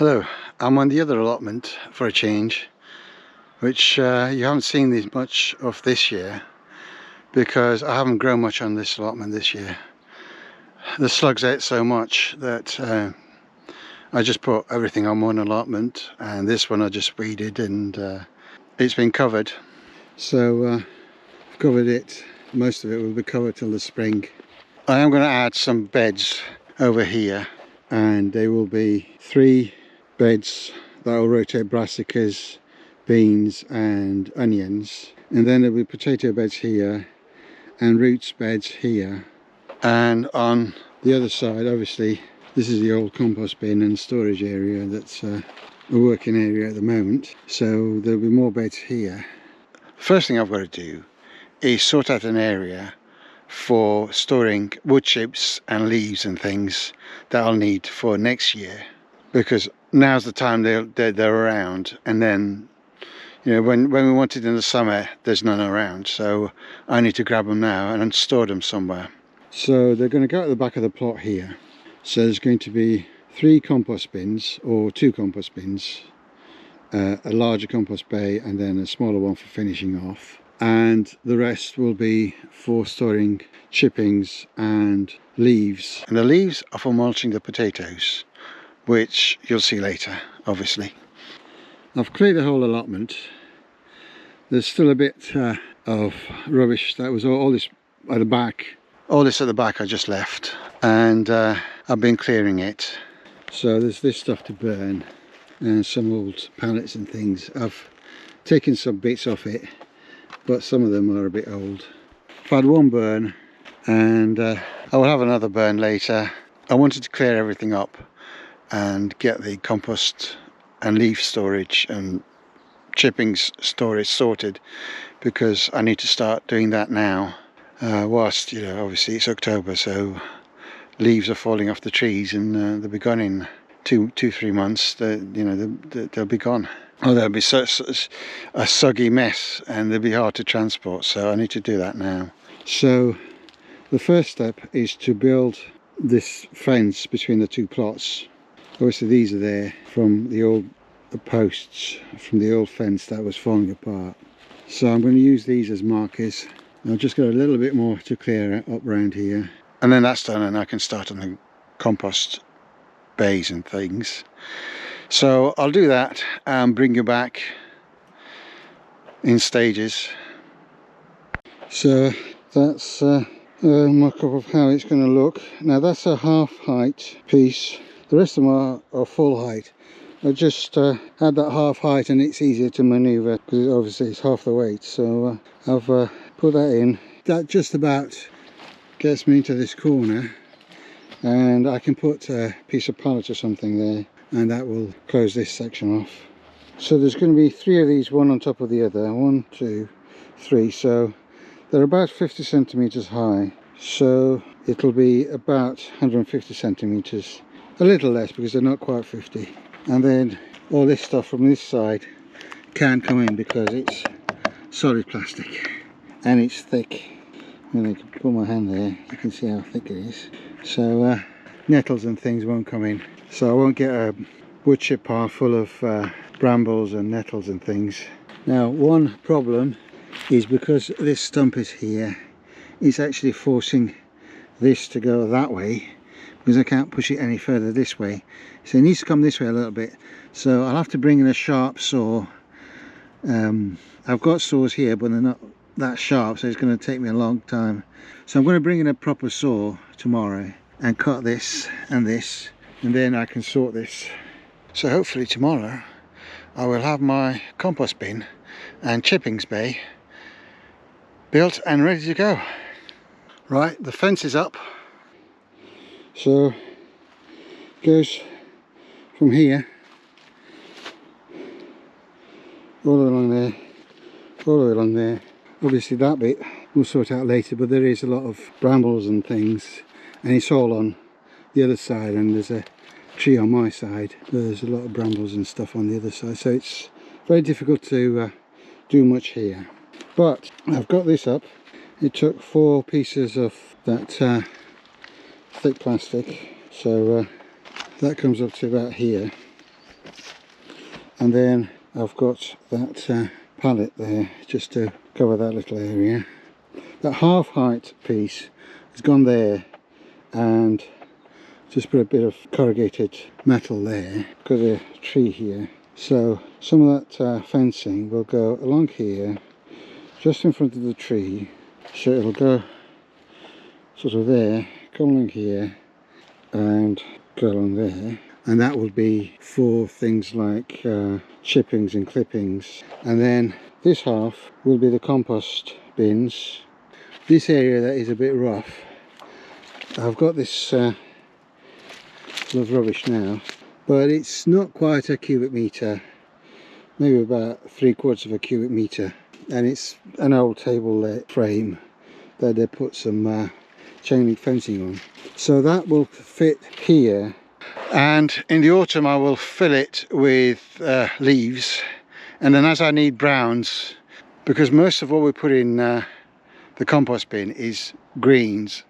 Hello, I'm on the other allotment for a change, which you haven't seen this much of this year because I haven't grown much on this allotment this year. The slugs ate so much that I just put everything on one allotment, and this one I just weeded, and it's been covered. So I've covered it, most of it will be covered till the spring. I am going to add some beds over here, and they will be 3 beds that will rotate brassicas, beans and onions, and then there'll be potato beds here and roots beds here, and on the other side obviously this is the old compost bin and storage area that's a working area at the moment, so there'll be more beds here. First thing I've got to do is sort out an area for storing wood chips and leaves and things that I'll need for next year, because now's the time they're around, and then you know when we want it in the summer there's none around, so I need to grab them now and store them somewhere. So they're going to go at the back of the plot here, so there's going to be 3 compost bins or 2 compost bins, a larger compost bay and then a smaller one for finishing off, and the rest will be for storing chippings and leaves, and the leaves are for mulching the potatoes, which you'll see later obviously. I've cleared the whole allotment. There's still a bit of rubbish that was all this at the back. All this at the back I just left, and I've been clearing it. So there's this stuff to burn and some old pallets and things. I've taken some bits off it, but some of them are a bit old. I've had one burn, and I will have another burn later. I wanted to clear everything up and get the compost and leaf storage and chippings storage sorted, because I need to start doing that now, whilst obviously it's October, so leaves are falling off the trees, and they'll be gone in 2-3 months. They'll be gone. Oh, they'll be a soggy mess, and they'll be hard to transport, so I need to do that now. So the first step is to build this fence between the 2 plots. Obviously these are there from the posts from the old fence that was falling apart. So I'm going to use these as markers. I've just got a little bit more to clear up around here, and then that's done and I can start on the compost bays and things. So I'll do that and bring you back in stages. So that's a mock-up of how it's going to look. Now that's a half height piece. The rest of them are full height. I just had that half height, and it's easier to manoeuvre because obviously it's half the weight. So I've put that in. That just about gets me into this corner, and I can put a piece of pallet or something there, and that will close this section off. So there's going to be 3 of these, one on top of the other. 1, 2, 3. So they're about 50 centimeters high. So it'll be about 150 centimeters. A little less because they're not quite 50. And then all this stuff from this side can't come in because it's solid plastic and it's thick. And I can put my hand there, you can see how thick it is. So nettles and things won't come in. So I won't get a wood chip pile full of brambles and nettles and things. Now one problem is because this stump is here, it's actually forcing this to go that way, because I can't push it any further this way. So it needs to come this way a little bit. So I'll have to bring in a sharp saw. I've got saws here, but they're not that sharp, so it's going to take me a long time. So I'm going to bring in a proper saw tomorrow and cut this, and then I can sort this. So hopefully tomorrow I will have my compost bin and chippings bay built and ready to go. Right, the fence is up. So it goes from here all the way along there, all the way along there. Obviously that bit we'll sort out later, but there is a lot of brambles and things, and it's all on the other side, and there's a tree on my side. There's a lot of brambles and stuff on the other side, so it's very difficult to do much here. But I've got this up. It took 4 pieces of that thick plastic, so that comes up to about here. And then I've got that pallet there just to cover that little area. That half height piece has gone there, and just put a bit of corrugated metal there. Got a tree here, so some of that fencing will go along here just in front of the tree, so it'll go sort of there, go along here and go along there, and that will be for things like chippings and clippings. And then this half will be the compost bins. This area that is a bit rough, I've got this full of rubbish now, but it's not quite a cubic metre, maybe about 3/4 of a cubic metre, and it's an old table frame that they put some chain link fencing on, so that will fit here. And in the autumn I will fill it with leaves, and then as I need browns, because most of what we put in the compost bin is greens,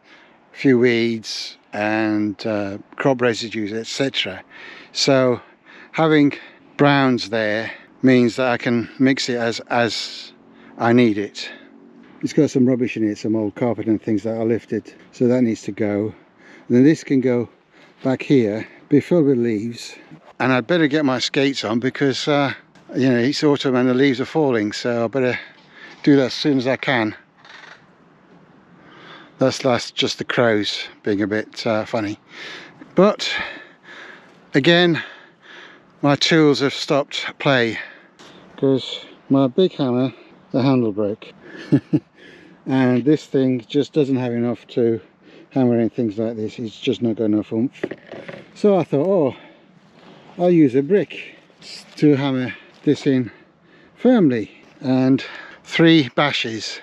a few weeds and crop residues, etc. So having browns there means that I can mix it as I need it. It's got some rubbish in it, some old carpet and things that I lifted, so that needs to go. And then this can go back here, be filled with leaves. And I'd better get my skates on because you know, it's autumn and the leaves are falling, so I better do that as soon as I can. That's just the crows being a bit funny. But again, my tools have stopped play because my big hammer, the handle broke. And this thing just doesn't have enough to hammer in things like this. It's just not got enough oomph. So I thought, oh, I'll use a brick to hammer this in firmly, and 3 bashes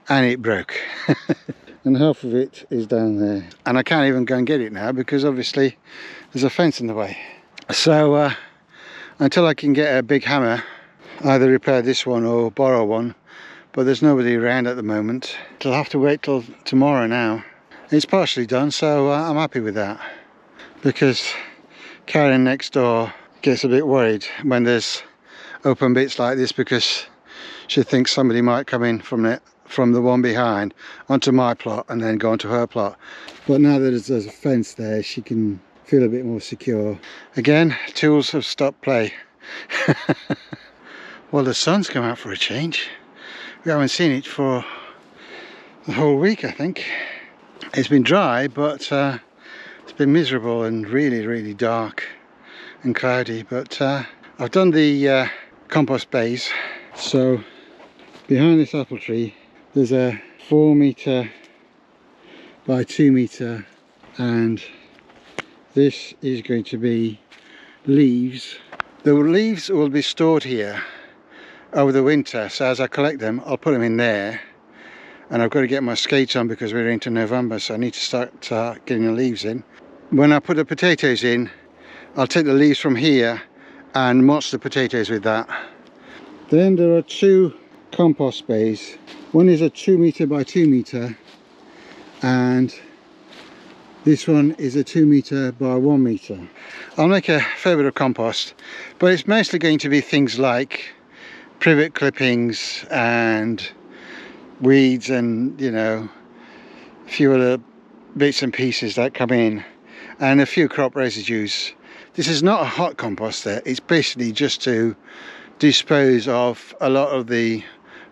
and it broke. And half of it is down there, and I can't even go and get it now because obviously there's a fence in the way. So until I can get a big hammer, either repair this one or borrow one, but there's nobody around at the moment. I'll have to wait till tomorrow now. It's partially done, so I'm happy with that, because Karen next door gets a bit worried when there's open bits like this, because she thinks somebody might come in from the one behind onto my plot and then go onto her plot. But now that there's a fence there, she can feel a bit more secure. Again, tools have stopped play. Well, the sun's come out for a change. We haven't seen it for the whole week, I think. It's been dry, but it's been miserable and really dark and cloudy. But I've done the compost bays. So behind this apple tree there's a 4 metre by 2 metre, and this is going to be leaves. The leaves will be stored here over the winter, so as I collect them I'll put them in there. And I've got to get my skates on because we're into November, so I need to start getting the leaves in. When I put the potatoes in, I'll take the leaves from here and mulch the potatoes with that. Then there are 2 compost bays. One is a 2 metre by 2 metre, and this one is a 2 metre by 1 metre. I'll make a fair bit of compost, but it's mostly going to be things like privet clippings and weeds, and you know, a few other bits and pieces that come in, and a few crop residues. This is not a hot composter, it's basically just to dispose of a lot of the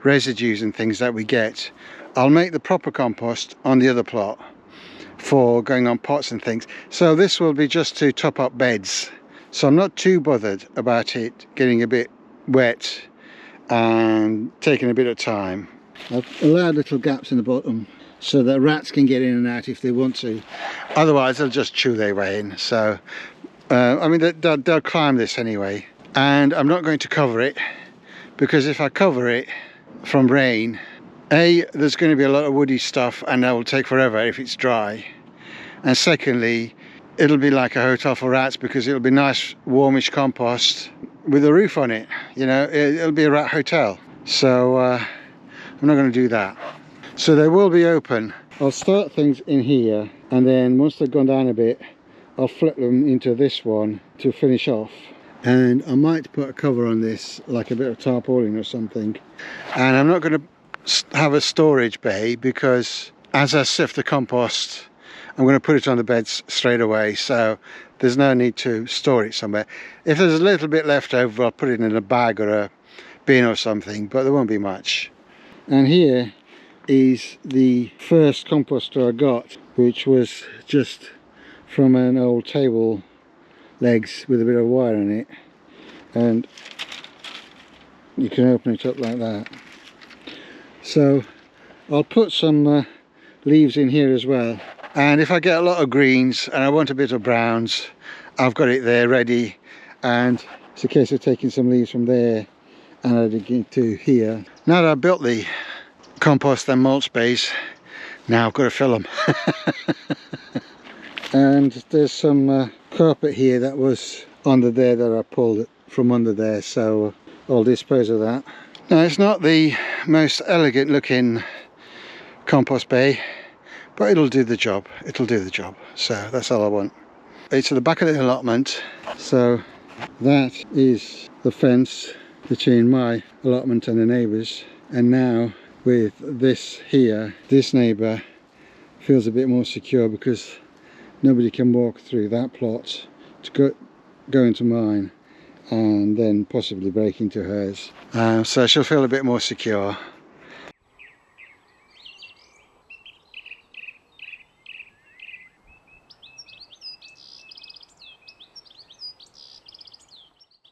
residues and things that we get. I'll make the proper compost on the other plot for going on pots and things, so this will be just to top up beds, so I'm not too bothered about it getting a bit wet and taking a bit of time. I've allowed little gaps in the bottom so that rats can get in and out if they want to, otherwise they'll just chew their way in. So I mean, they'll climb this anyway. And I'm not going to cover it, because if I cover it from rain, there's going to be a lot of woody stuff and that will take forever if it's dry, and secondly it'll be like a hotel for rats, because it'll be nice warmish compost with a roof on it, you know, it'll be a rat hotel. So I'm not going to do that. So they will be open. I'll start things in here, and then once they've gone down a bit I'll flip them into this one to finish off, and I might put a cover on this, like a bit of tarpaulin or something. And I'm not going to have a storage bay, because as I sift the compost, I'm going to put it on the beds straight away, so there's no need to store it somewhere. If there's a little bit left over, I'll put it in a bag or a bin or something, but there won't be much. And here is the first composter I got, which was just from an old table legs with a bit of wire on it, and you can open it up like that. So I'll put some leaves in here as well, and if I get a lot of greens and I want a bit of browns, I've got it there ready, and it's a case of taking some leaves from there and adding it to here. Now that I've built the compost and mulch bays, now I've got to fill them. And there's some carpet here that was under there that I pulled from under there, so I'll dispose of that. Now, it's not the most elegant looking compost bay, but it'll do the job. It'll do the job, so that's all I want. It's at the back of the allotment, so that is the fence between my allotment and the neighbours. And now with this here, this neighbour feels a bit more secure, because nobody can walk through that plot to go into mine and then possibly break into hers. So she'll feel a bit more secure.